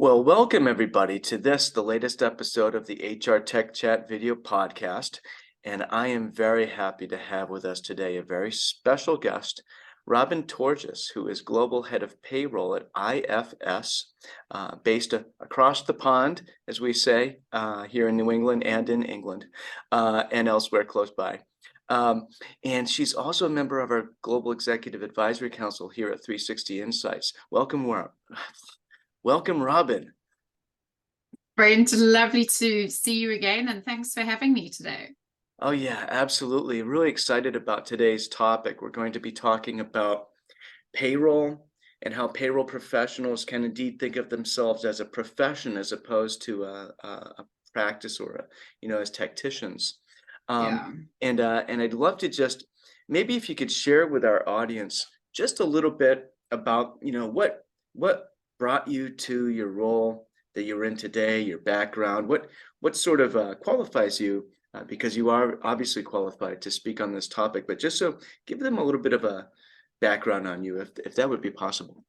Well, welcome everybody to the latest episode of the HR Tech Chat video podcast. And I am very happy to have with us today a very special guest, Robyn Torgius, who is Global Head of Payroll at IFS, based across the pond, as we say, here in New England and in England, and elsewhere close by. And she's also a member of our Global Executive Advisory Council here at 360 Insights. Welcome, Robyn. Brent, lovely to see you again, and thanks for having me today. Oh yeah, absolutely. Really excited about today's topic. We're going to be talking about payroll and how payroll professionals can indeed think of themselves as a profession as opposed to a practice or as tacticians. And I'd love to just maybe if you could share with our audience just a little bit about what brought you to your role that you're in today, your background, what sort of qualifies you, because you are obviously qualified to speak on this topic, but just so give them a little bit of a background on you, if that would be possible.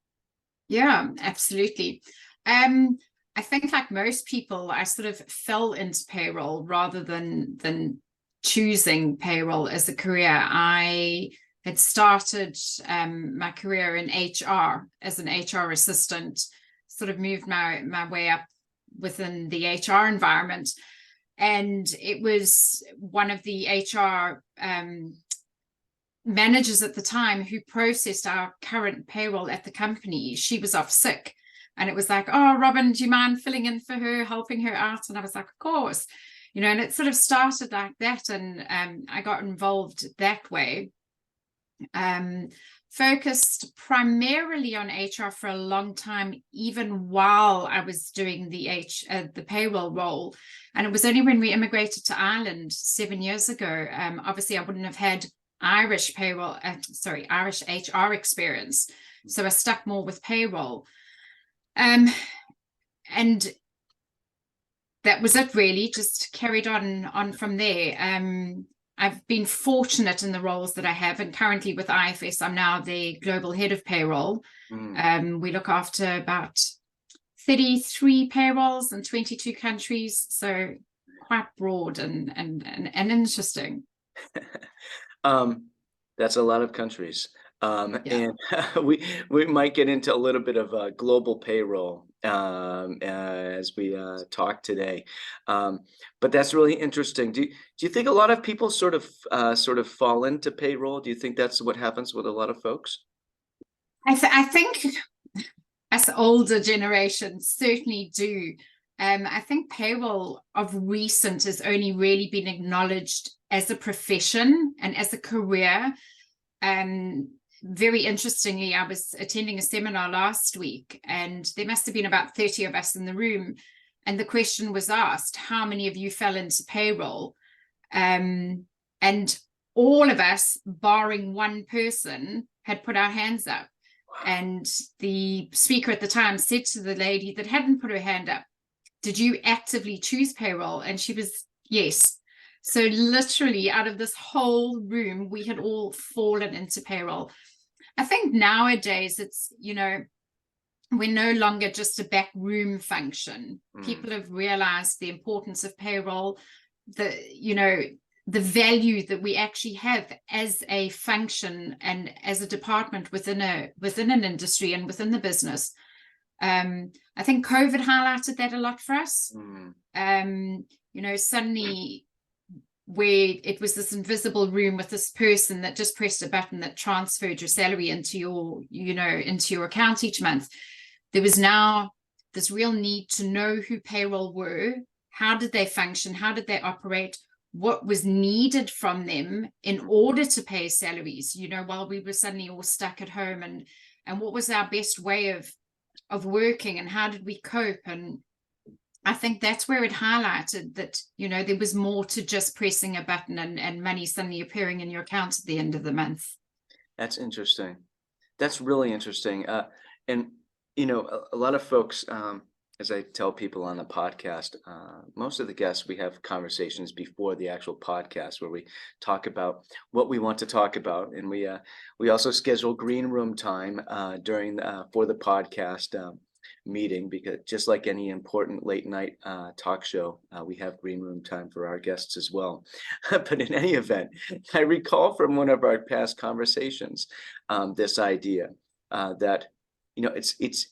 Yeah, absolutely. I think like most people, I sort of fell into payroll rather than choosing payroll as a career. I had started my career in HR as an HR assistant, sort of moved my way up within the HR environment. And it was one of the HR managers at the time who processed our current payroll at the company. She was off sick. And it was like, oh, Robyn, do you mind filling in for her, helping her out? And I was like, of course. And it sort of started like that. And I got involved that way. Focused primarily on HR for a long time, even while I was doing the payroll role. And it was only when we immigrated to Ireland 7 years ago. Obviously, I wouldn't have had Irish HR experience. So I stuck more with payroll. And that was it, really, just carried on from there. I've been fortunate in the roles that I have, and currently with IFS, I'm now the global head of payroll. We look after about 33 payrolls in 22 countries, so quite broad and interesting. That's a lot of countries. And we might get into a little bit of global payroll as we talk today, but that's really interesting. Do you think a lot of people sort of fall into payroll? Do you think that's what happens with a lot of folks? I think us older generations certainly do. I think payroll of recent has only really been acknowledged as a profession and as a career. Very interestingly, I was attending a seminar last week, and there must have been about 30 of us in the room. And the question was asked, how many of you fell into payroll? And all of us, barring one person, had put our hands up. And the speaker at the time said to the lady that hadn't put her hand up, did you actively choose payroll? And she was, yes. So literally out of this whole room, we had all fallen into payroll. I think nowadays it's, we're no longer just a back room function. People have realized the importance of payroll, the value that we actually have as a function and as a department within an industry and within the business. I think COVID highlighted that a lot for us. Suddenly, where it was this invisible room with this person that just pressed a button that transferred your salary into your account each month. There was now this real need to know who payroll were, how did they function, how did they operate, what was needed from them in order to pay salaries, while we were suddenly all stuck at home, and what was our best way of working, and how did we cope. And I think that's where it highlighted that, there was more to just pressing a button and money suddenly appearing in your account at the end of the month. That's interesting. That's really interesting. And, a lot of folks, as I tell people on the podcast, most of the guests, we have conversations before the actual podcast where we talk about what we want to talk about. And we also schedule green room time for the podcast. meeting, because just like any important late night talk show, we have green room time for our guests as well. But in any event, I recall from one of our past conversations this idea that, you know, it's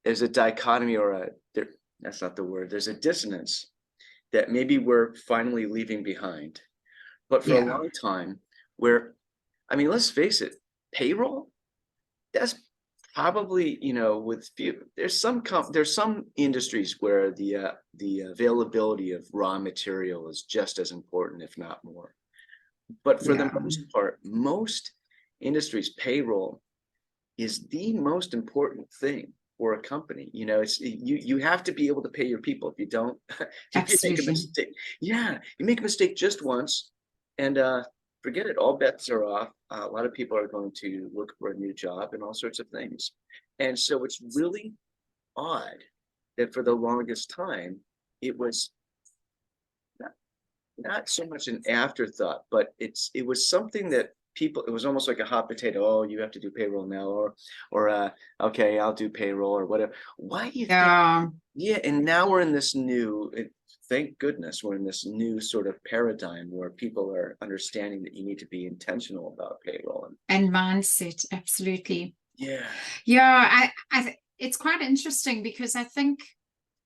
there's a dichotomy, or that's not the word. There's a dissonance that maybe we're finally leaving behind. But for a Yeah. long time, where, I mean, let's face it, payroll, that's probably, you know, with few, there's some industries where the availability of raw material is just as important, if not more. But for the Yeah. most part, most industries, payroll is the most important thing for a company. You know, it's you have to be able to pay your people. If you don't, if you make a Absolutely. mistake, yeah, you make a mistake just once, and forget it. All bets are off. A lot of people are going to look for a new job and all sorts of things. And so it's really odd that for the longest time it was not, not so much an afterthought, but it was something that people, it was almost like a hot potato. Oh, you have to do payroll now, or okay, I'll do payroll or whatever. Why do you think? Yeah. Yeah, and now we're in this new, thank goodness we're in this new sort of paradigm where people are understanding that you need to be intentional about payroll. And mindset. Absolutely. Yeah, Yeah. It's quite interesting because I think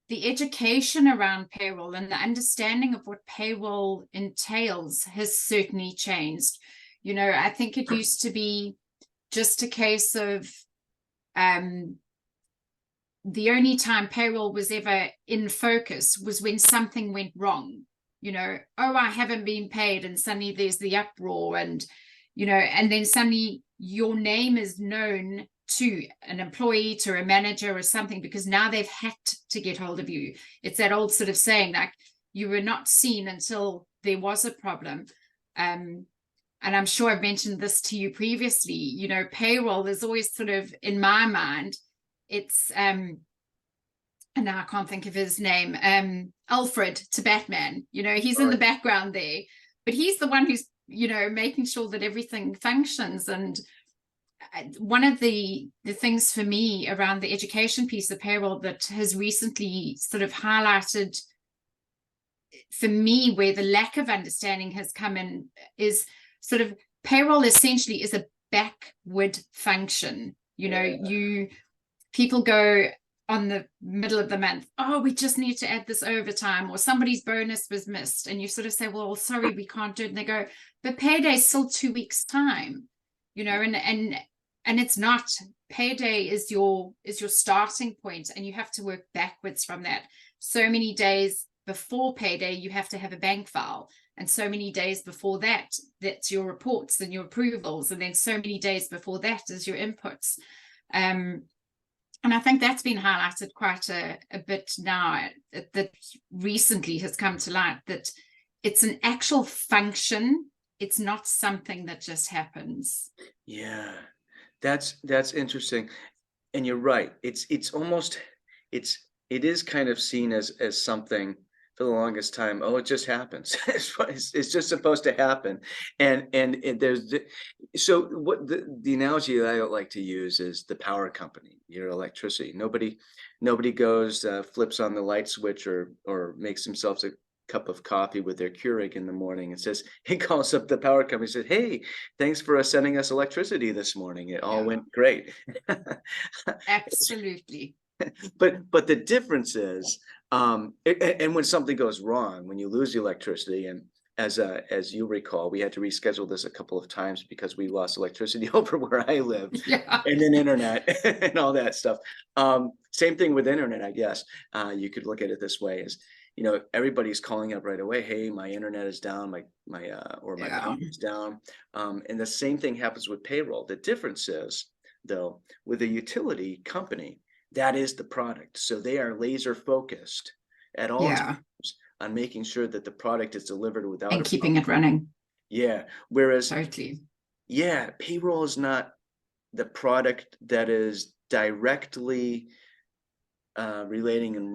the education around payroll and the understanding of what payroll entails has certainly changed. You know, I think it used to be just a case of the only time payroll was ever in focus was when something went wrong. You know, oh, I haven't been paid, and suddenly there's the uproar, and you know, and then suddenly your name is known to an employee, to a manager or something, because now they've had to get hold of you. It's that old sort of saying, like, you were not seen until there was a problem. And I'm sure I've mentioned this to you previously, you know, payroll is always sort of, in my mind, it's and now I can't think of his name, Alfred to Batman, you know, he's in the background there, but he's the one who's, you know, making sure that everything functions. And one of the things for me around the education piece of payroll that has recently sort of highlighted for me where the lack of understanding has come in is sort of payroll essentially is a backward function. You know, people go on the middle of the month, oh, we just need to add this overtime, or somebody's bonus was missed, and you sort of say, well, sorry, we can't do it, and they go, but payday's still 2 weeks time, you know, and it's not. Payday is your starting point, and you have to work backwards from that. So many days before payday you have to have a bank file, and so many days before that, that's your reports and your approvals, and then so many days before that is your inputs. And I think that's been highlighted quite a bit now, that recently has come to light, that it's an actual function. It's not something that just happens. yeah, that's interesting, and you're right. It is kind of seen as something for the longest time. Oh, it just happens. It's just supposed to happen, and so what the analogy that I like to use is the power company, your electricity. Nobody goes, flips on the light switch, or makes themselves a cup of coffee with their Keurig in the morning and says, he calls up the power company and says, hey, thanks for sending us electricity this morning. It all went great. Absolutely. But the difference is, and when something goes wrong, when you lose the electricity, and as you recall, we had to reschedule this a couple of times because we lost electricity over where I live, Yeah. and then internet and all that stuff. Same thing with internet, I guess. You could look at it this way: is, you know, everybody's calling up right away. Hey, my internet is down, my power is down. And the same thing happens with payroll. The difference is, though, with a utility company, that is the product. So they are laser focused at all times on making sure that the product is delivered without and keeping it running. Yeah. Whereas, Totally. yeah, payroll is not the product that is directly relating in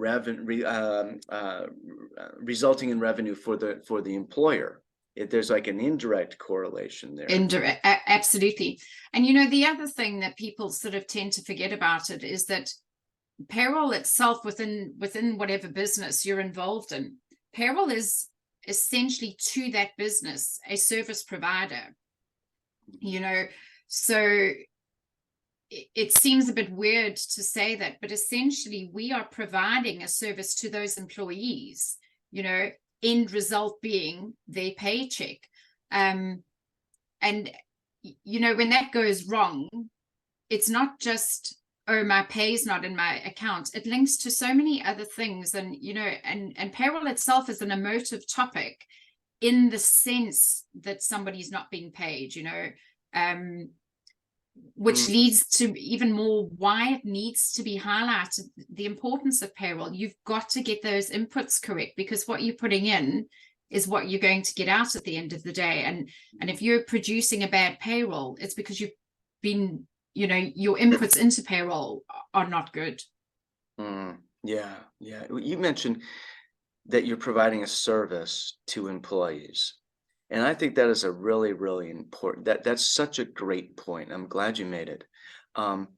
resulting in revenue for the employer. There's like an indirect correlation there. Indirect, absolutely. And you know, the other thing that people sort of tend to forget about it is that payroll itself within whatever business you're involved in, payroll is essentially to that business a service provider, so it seems a bit weird to say that, but essentially we are providing a service to those employees, end result being their paycheck. And when that goes wrong, it's not just, oh, my pay's not in my account. It links to so many other things. And, and payroll itself is an emotive topic in the sense that somebody's not being paid, which leads to even more why it needs to be highlighted, the importance of payroll. You've got to get those inputs correct, because what you're putting in is what you're going to get out at the end of the day. And if you're producing a bad payroll, it's because you've been, your inputs into payroll are not good. Yeah. You mentioned that you're providing a service to employees. And I think that is a really, really important, that's such a great point. I'm glad you made it. And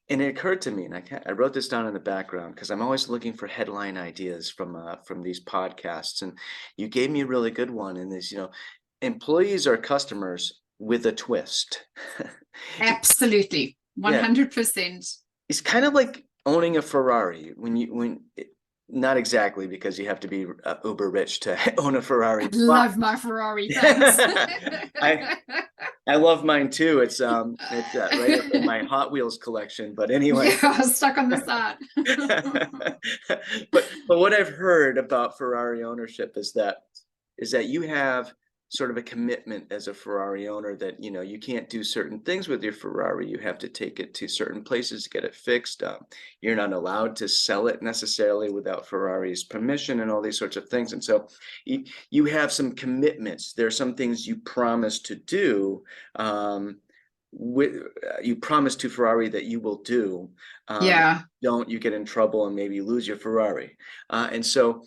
it occurred to me, and I wrote this down in the background because I'm always looking for headline ideas from these podcasts. And you gave me a really good one in this, employees are customers with a twist. Absolutely. 100%. It's kind of like owning a Ferrari not exactly, because you have to be uber rich to own a Ferrari. I love my Ferrari, thanks. I love mine too. It's right up in my Hot Wheels collection. But anyway, I was stuck on the side. but what I've heard about Ferrari ownership is that you have sort of a commitment as a Ferrari owner that, you can't do certain things with your Ferrari. You have to take it to certain places to get it fixed. You're not allowed to sell it necessarily without Ferrari's permission and all these sorts of things. And so you have some commitments. There are some things you promise to do. You promise to Ferrari that you will do. Don't you get in trouble and maybe lose your Ferrari. And so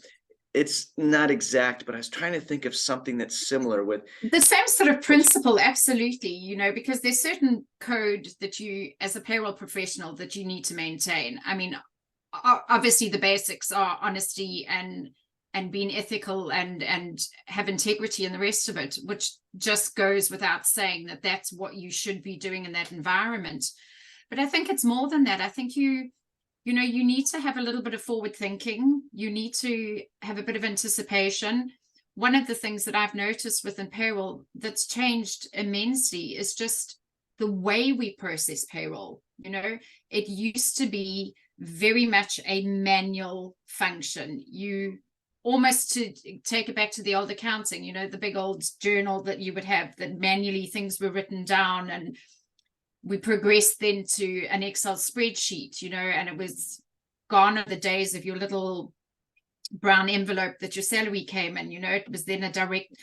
it's not exact, but I was trying to think of something that's similar with the same sort of principle. Absolutely. Because there's certain code that you, as a payroll professional, that you need to maintain. I mean, obviously the basics are honesty and being ethical and have integrity and the rest of it, which just goes without saying that that's what you should be doing in that environment. But I think it's more than that. I think you need to have a little bit of forward thinking. You need to have a bit of anticipation. One of the things that I've noticed within payroll that's changed immensely is just the way we process payroll. It used to be very much a manual function. You almost, to take it back to the old accounting, the big old journal that you would have, that manually things were written down, and we progressed then to an Excel spreadsheet, and it was gone are the days of your little brown envelope that your salary came in. It was then a direct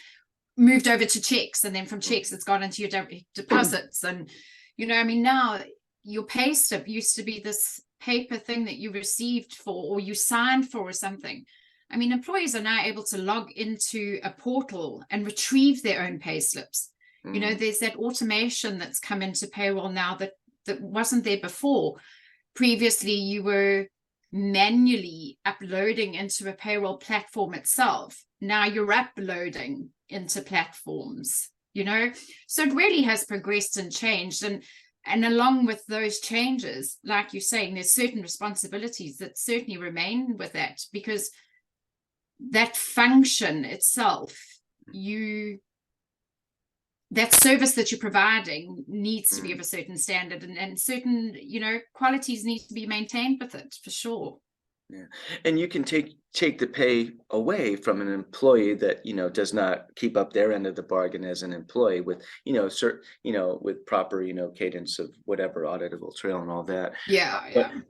moved over to checks, and then from checks it's gone into your direct deposits. And now your pay slip used to be this paper thing that you received for or you signed for or something. I mean, employees are now able to log into a portal and retrieve their own pay slips. There's that automation that's come into payroll now that wasn't there before. Previously, you were manually uploading into a payroll platform itself. Now you're uploading into platforms, so it really has progressed and changed. And along with those changes, like you're saying, there's certain responsibilities that certainly remain with that, because that function itself, that service that you're providing needs to be of a certain standard, and certain, qualities need to be maintained with it, for sure. Yeah. And you can take the pay away from an employee that, does not keep up their end of the bargain as an employee with, with proper, cadence of whatever auditable trail and all that.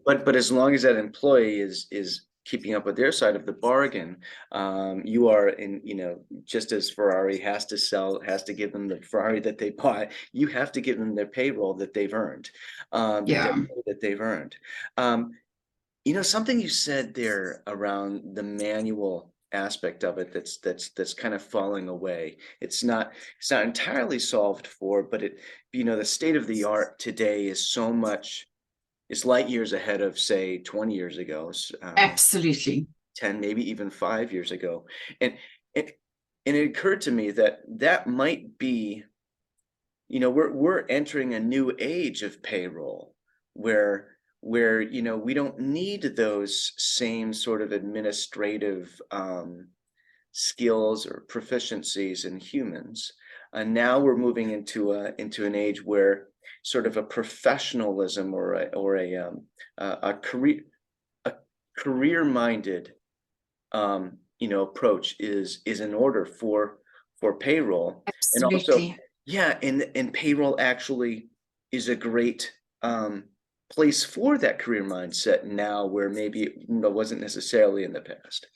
But as long as that employee is keeping up with their side of the bargain, you are in, just as Ferrari has to give them the Ferrari that they bought, you have to give them their payroll that they've earned, that they've earned. Something you said there around the manual aspect of it that's kind of falling away. It's not entirely solved for, but the state of the art today is so much is light years ahead of, say, 20 years ago, Absolutely. 10, maybe even 5 years ago. And it and it occurred to me that that might be, we're entering a new age of payroll where we don't need those same sort of administrative skills or proficiencies in humans. And now we're moving into an age where sort of a professionalism a a career-minded approach is in order for payroll. And also, Absolutely. yeah, and payroll actually is a great place for that career mindset now, where maybe it wasn't necessarily in the past.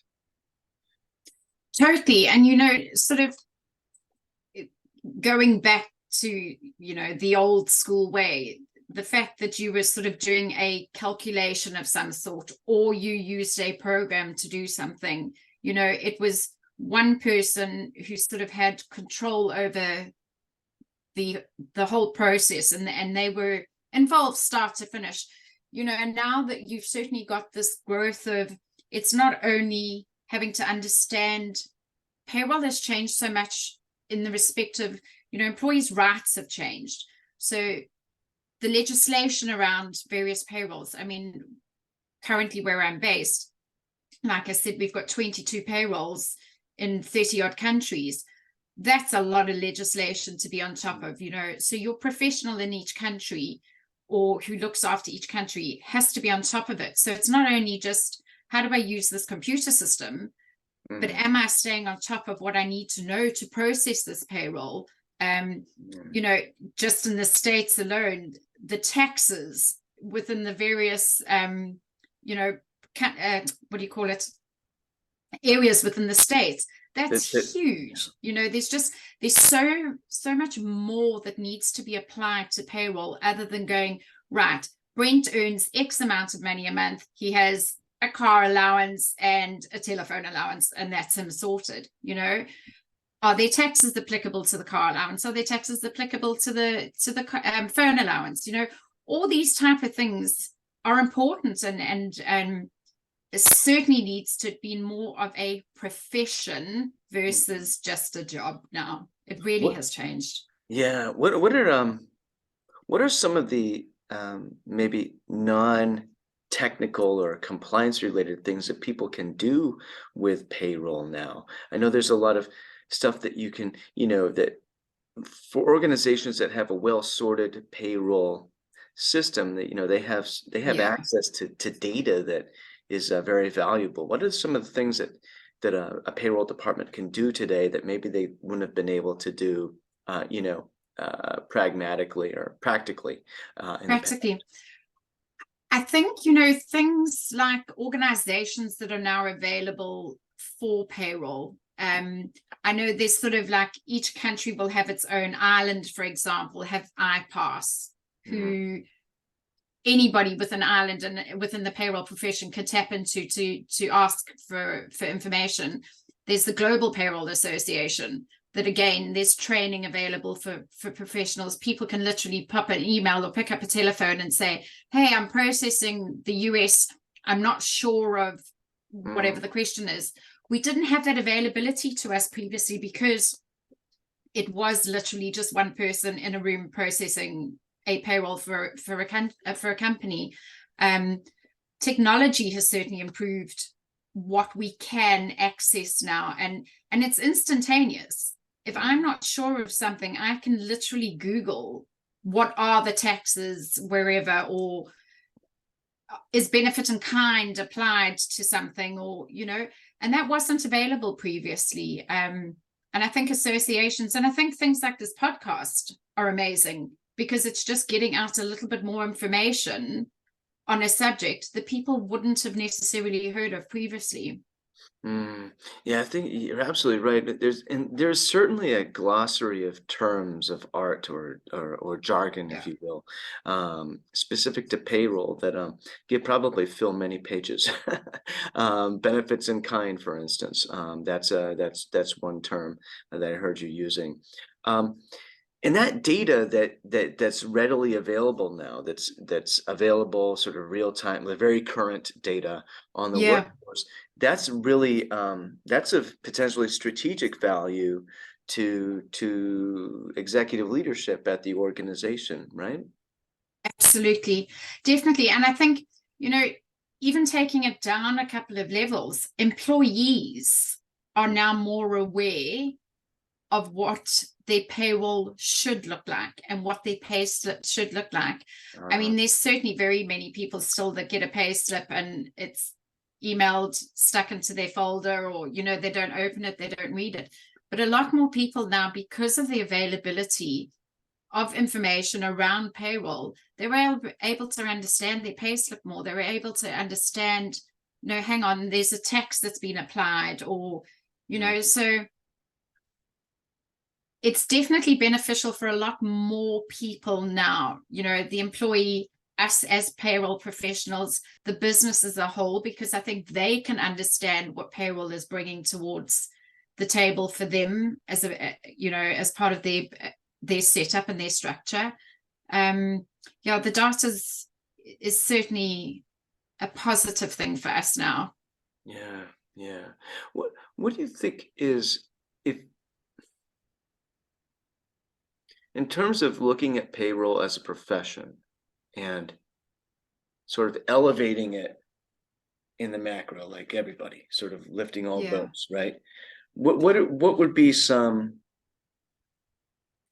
Totally. And, sort of going back to, the old school way, the fact that you were sort of doing a calculation of some sort, or you used a program to do something, it was one person who sort of had control over the whole process, and they were involved start to finish, and now that you've certainly got this growth of, it's not only having to understand, payroll has changed so much in the respect of, employees' rights have changed. So the legislation around various payrolls, I mean, currently where I'm based, like I said, we've got 22 payrolls in 30 odd countries. That's a lot of legislation to be on top of, so your professional in each country, or who looks after each country, has to be on top of it. So it's not only just, how do I use this computer system, but am I staying on top of what I need to know to process this payroll? Just in the States alone, the taxes within the various, what do you call it? Areas within the States, that's huge. There's so much more that needs to be applied to payroll, other than going, right, Brent earns X amount of money a month. He has a car allowance and a telephone allowance, and that's him sorted. Are there taxes applicable to the car allowance? Are there taxes applicable to the phone allowance? All these type of things are important, and it certainly needs to be more of a profession versus just a job now. It really has changed. Yeah. What are some of the maybe non-technical or compliance related things that people can do with payroll now? I know there's a lot of stuff that you can, that for organizations that have a well-sorted payroll system, that they have Yeah. access to data that is very valuable. What are some of the things that a payroll department can do today that maybe they wouldn't have been able to do, pragmatically or practically in the past? Practically. I think, things like organizations that are now available for payroll. I know there's sort of like, each country will have its own. Ireland, for example, have IPAS, who anybody within Ireland and within the payroll profession can tap into to ask for information. There's the Global Payroll Association, that again, there's training available for professionals. People can literally pop an email or pick up a telephone and say, hey, I'm processing the US. I'm not sure of whatever the question is. We didn't have that availability to us previously, because it was literally just one person in a room processing a payroll for a company. Technology has certainly improved what we can access now, and it's instantaneous. If I'm not sure of something, I can literally Google what are the taxes wherever, or is benefit in kind applied to something, or and that wasn't available previously. And I think associations, and I think things like this podcast are amazing, because it's just getting out a little bit more information on a subject that people wouldn't have necessarily heard of previously. Yeah, I think you're absolutely right. But there's certainly a glossary of terms of art or jargon, if Yeah. you will, specific to payroll that could probably fill many pages. Benefits in kind, for instance, that's one term that I heard you using. Um, And that data that's readily available now, that's available sort of real time, the very current data on the Yeah, workforce, that's really that's of potentially strategic value to executive leadership at the organization, right? absolutely. Definitely. And I think, you know, even taking it down a couple of levels, employees are now more aware of what their payroll should look like and what their pay slip should look like. I Uh, mean, there's certainly very many people still that get a pay slip and it's emailed, stuck into their folder, or, you know, they don't open it, they don't read it. But a lot more people now, because of the availability of information around payroll, they were able to understand their pay slip more. They were able to understand, no, hang on, there's a tax that's been applied, or, you know, so it's definitely beneficial for a lot more people now, you know, the employee, us as payroll professionals, the business as a whole, because I think they can understand what payroll is bringing towards the table for them as a, you know, as part of their setup and their structure. Yeah, the data is certainly a positive thing for us now. yeah, yeah. What do you think is, if in terms of looking at payroll as a profession and sort of elevating it in the macro, like everybody, sort of lifting all Yeah. boats, right? What would be some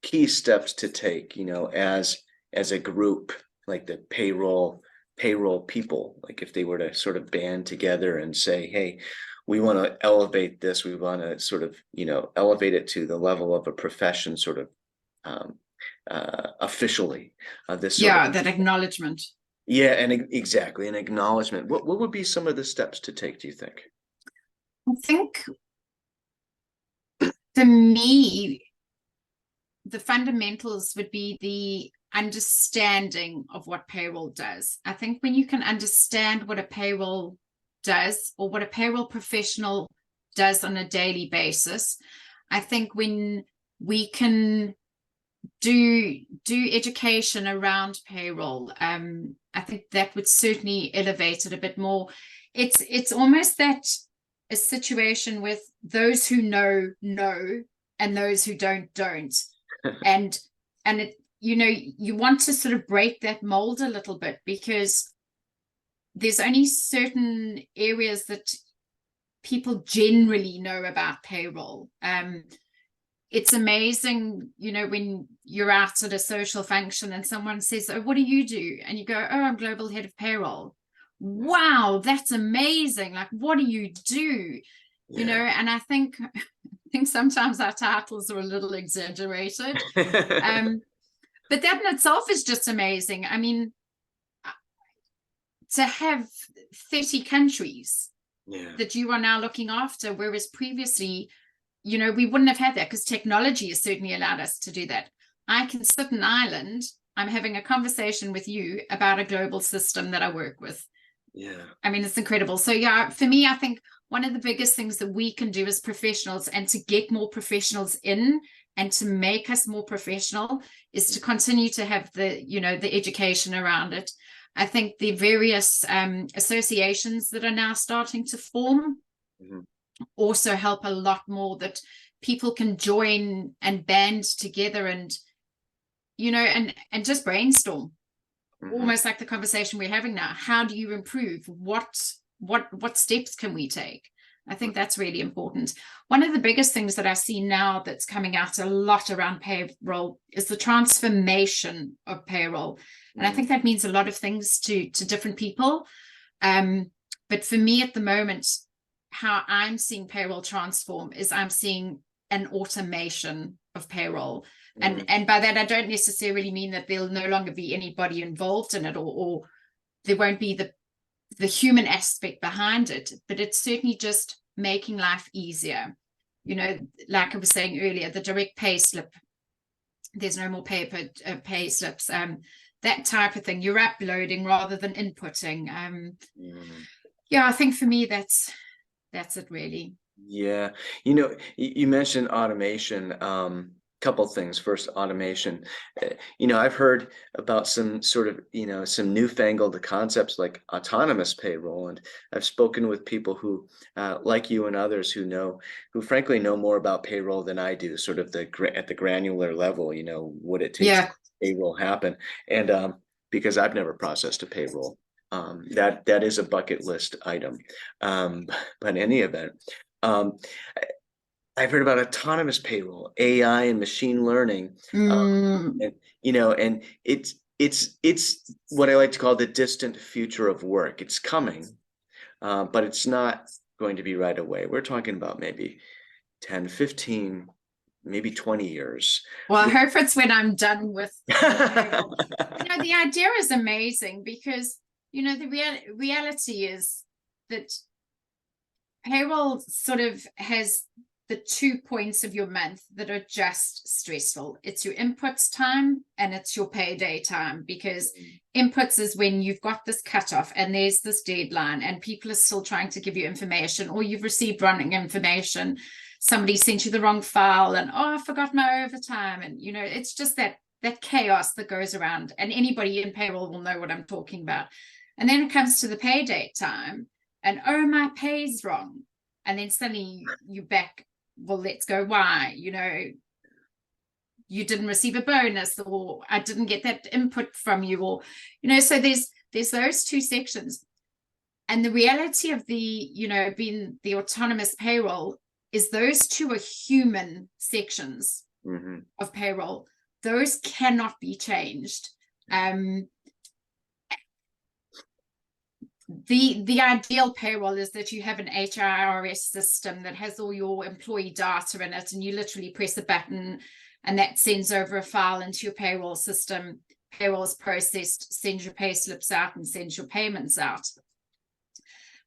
key steps to take, you know, as a group, like the payroll people, like if they were to sort of band together and say, hey, we want to elevate this, we want to sort of, you know, elevate it to the level of a profession, sort of um, officially, this sort of, Yeah, that acknowledgement. yeah, and exactly an acknowledgement. What would be some of the steps to take, do you think? I think for me, the fundamentals would be the understanding of what payroll does. I think when you can understand what a payroll does, or what a payroll professional does on a daily basis, I think when we can do education around payroll, I think that would certainly elevate it a bit more. It's almost that a situation with those who know and those who don't, and it, you know, you want to sort of break that mold a little bit, because there's only certain areas that people generally know about payroll. It's amazing, you know, when you're out at a social function and someone says, oh, what do you do? And you go, oh, I'm global head of payroll. Wow, that's amazing. Like, what do you do? You know, Yeah. and I think sometimes our titles are a little exaggerated. But that in itself is just amazing. I mean, to have 30 countries Yeah. that you are now looking after, whereas previously, you know, we wouldn't have had that, because technology has certainly allowed us to do that. I can sit in Ireland, I'm having a conversation with you about a global system that I work with. Yeah. I mean, it's incredible. So yeah, for me, I think one of the biggest things that we can do as professionals, and to get more professionals in and to make us more professional, is to continue to have the, you know, the education around it. I think the various associations that are now starting to form Mhm. also help a lot more, that people can join and band together and, you know, and just brainstorm, Mhm. almost like the conversation we're having now. How do you improve? What steps can we take? I think that's really important. One of the biggest things that I see now that's coming out a lot around payroll is the transformation of payroll. And I think that means a lot of things to different people. But for me at the moment, how I'm seeing payroll transform is I'm seeing an automation of payroll. And by that, I don't necessarily mean that there'll no longer be anybody involved in it, or there won't be the human aspect behind it, but it's certainly just making life easier. You know, like I was saying earlier, the direct pay slip, there's no more paper pay slips, that type of thing. You're uploading rather than inputting. Yeah, I think for me, that's it really. Yeah, you know, you mentioned automation. Couple things. First, automation. I've heard about some sort of, some newfangled concepts like autonomous payroll, and I've spoken with people who, like you and others, who frankly know more about payroll than I do, sort of at the granular level. What it takes to Yeah. make payroll happen, and because I've never processed a payroll, that is a bucket list item. But in any event, um, I've heard about autonomous payroll, AI and machine learning, Mm, and and it's what I like to call the distant future of work. It's coming, but it's not going to be right away. We're talking about maybe 10, 15, maybe 20 years. well, I hope it's when I'm done with payroll. The idea is amazing because, the reality is that payroll sort of has the 2 points of your month that are just stressful. It's your inputs time and it's your payday time, because inputs is when you've got this cutoff and there's this deadline and people are still trying to give you information, or you've received wrong information. Somebody sent you the wrong file and, oh, I forgot my overtime. And, it's just that chaos that goes around, and anybody in payroll will know what I'm talking about. And then it comes to the pay date time and, oh, my pay's wrong. And then suddenly you back, well, let's go. Why? You didn't receive a bonus, or I didn't get that input from you, or, so there's those two sections. And the reality of being the autonomous payroll is those two are human sections of payroll. Those cannot be changed. The ideal payroll is that you have an HRIS system that has all your employee data in it, and you literally press a button and that sends over a file into your payroll system. Payroll is processed, sends your pay slips out, and sends your payments out.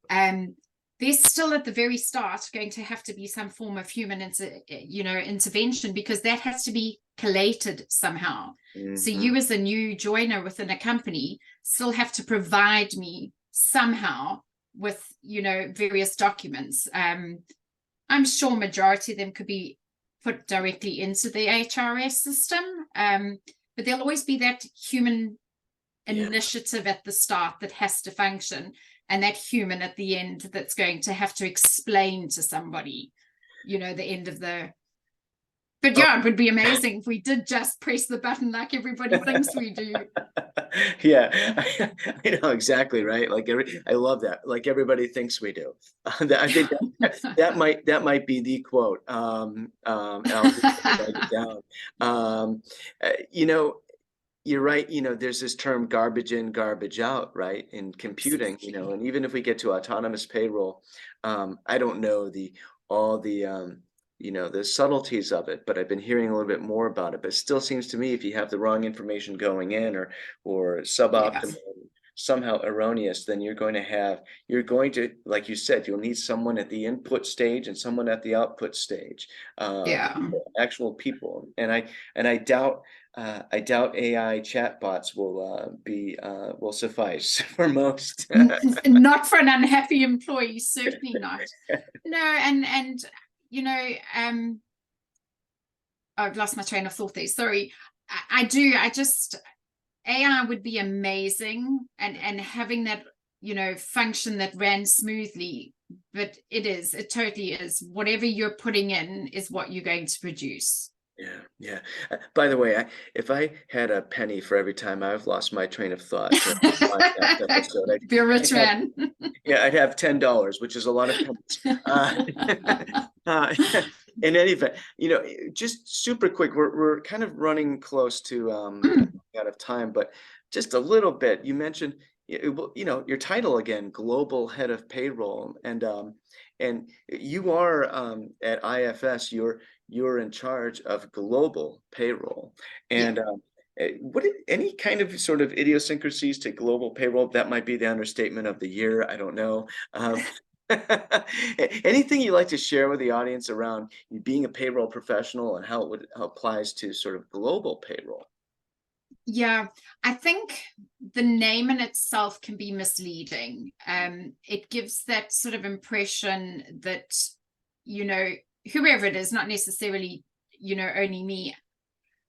There's still at the very start going to have to be some form of human intervention, because that has to be collated somehow. So you, as a new joiner within a company, still have to provide me somehow with various documents. I'm sure majority of them could be put directly into the HRS system, but there'll always be that human initiative at the start that has to function, and that human at the end that's going to have to explain to somebody the end of the. But yeah, it would be amazing if we did just press the button like everybody thinks we do. Yeah, I know exactly, right? Like I love that. Like everybody thinks we do. I think that might be the quote. And I'll just write it down. You're right. There's this term garbage in, garbage out, right? In computing, and even if we get to autonomous payroll, I don't know all the the subtleties of it, but I've been hearing a little bit more about it. But it still seems to me, if you have the wrong information going in, or suboptimal, somehow erroneous, then you're going to, like you said, you'll need someone at the input stage and someone at the output stage. Actual people. And I doubt AI chatbots will suffice for most. Not for an unhappy employee, certainly not. No, and I've lost my train of thought there. Sorry. AI would be amazing, and having that, function that ran smoothly, but it totally is. Whatever you're putting in is what you're going to produce. Yeah. By the way, if I had a penny for every time I've lost my train of thought, be a rich man. I'd have $10, which is a lot of pennies. In any event, just super quick, we're kind of running close to out of time, but just a little bit. You mentioned, your title again, Global Head of Payroll, and you are at IFS. You're in charge of global payroll, and any kind of sort of idiosyncrasies to global payroll? That might be the understatement of the year. I don't know. Anything you'd like to share with the audience around being a payroll professional and how it applies to sort of global payroll? Yeah, I think the name in itself can be misleading. It gives that sort of impression that, whoever it is, not necessarily, only me,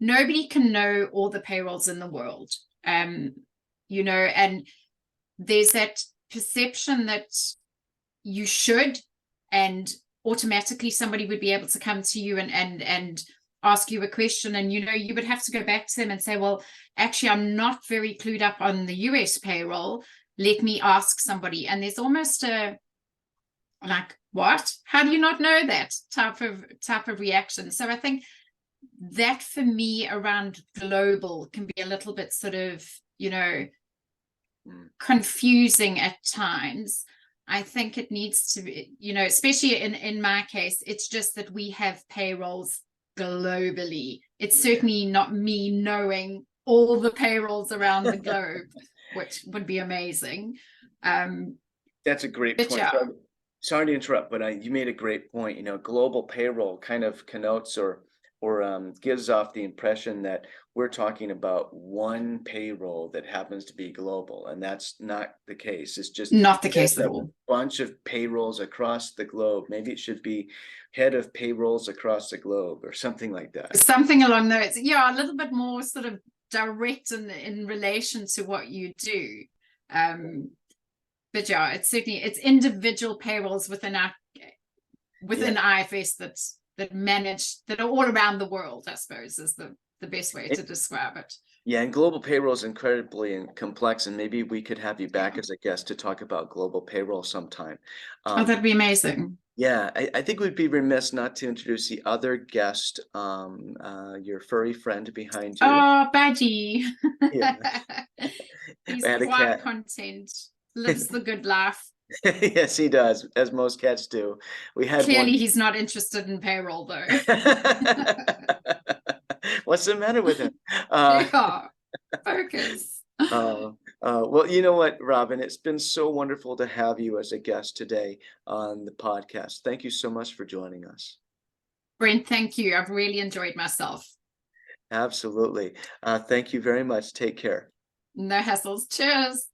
nobody can know all the payrolls in the world. You know, and there's that perception that you should, and automatically somebody would be able to come to you and ask you a question, and you know, you would have to go back to them and say, well, actually, I'm not very clued up on the US payroll. Let me ask somebody. And there's almost a like, what? How do you not know that type of reaction? So I think that for me around global can be a little bit sort of, you know, confusing at times. I think it needs to be, you know, especially in my case, it's just that we have payrolls globally. It's certainly not me knowing all the payrolls around the globe, which would be amazing. That's a great point. Yeah. Sorry to interrupt, but you made a great point. You know, global payroll kind of connotes or gives off the impression that we're talking about one payroll that happens to be global, and that's not the case. It's just Not the case at all. A bunch of payrolls across the globe. Maybe it should be head of payrolls across the globe or something like that. Something along those, yeah, a little bit more sort of direct in relation to what you do. But yeah, it's certainly, it's individual payrolls within IFS that manage, that are all around the world, I suppose, is the best way to describe it. Yeah, and global payroll is incredibly complex, and maybe we could have you back as a guest to talk about global payroll sometime. Oh, that'd be amazing. Yeah, I think we'd be remiss not to introduce the other guest, your furry friend behind you. Oh, Badgie. Yeah. He's quite content, lives the good life. Yes, he does, as most cats do. We had Clearly he's not interested in payroll though. What's the matter with him? Yeah, focus. Well, you know what, Robyn, it's been so wonderful to have you as a guest today on the podcast. Thank you so much for joining us. Brent, thank you. I've really enjoyed myself. Absolutely. Thank you very much. Take care. No hassles. Cheers.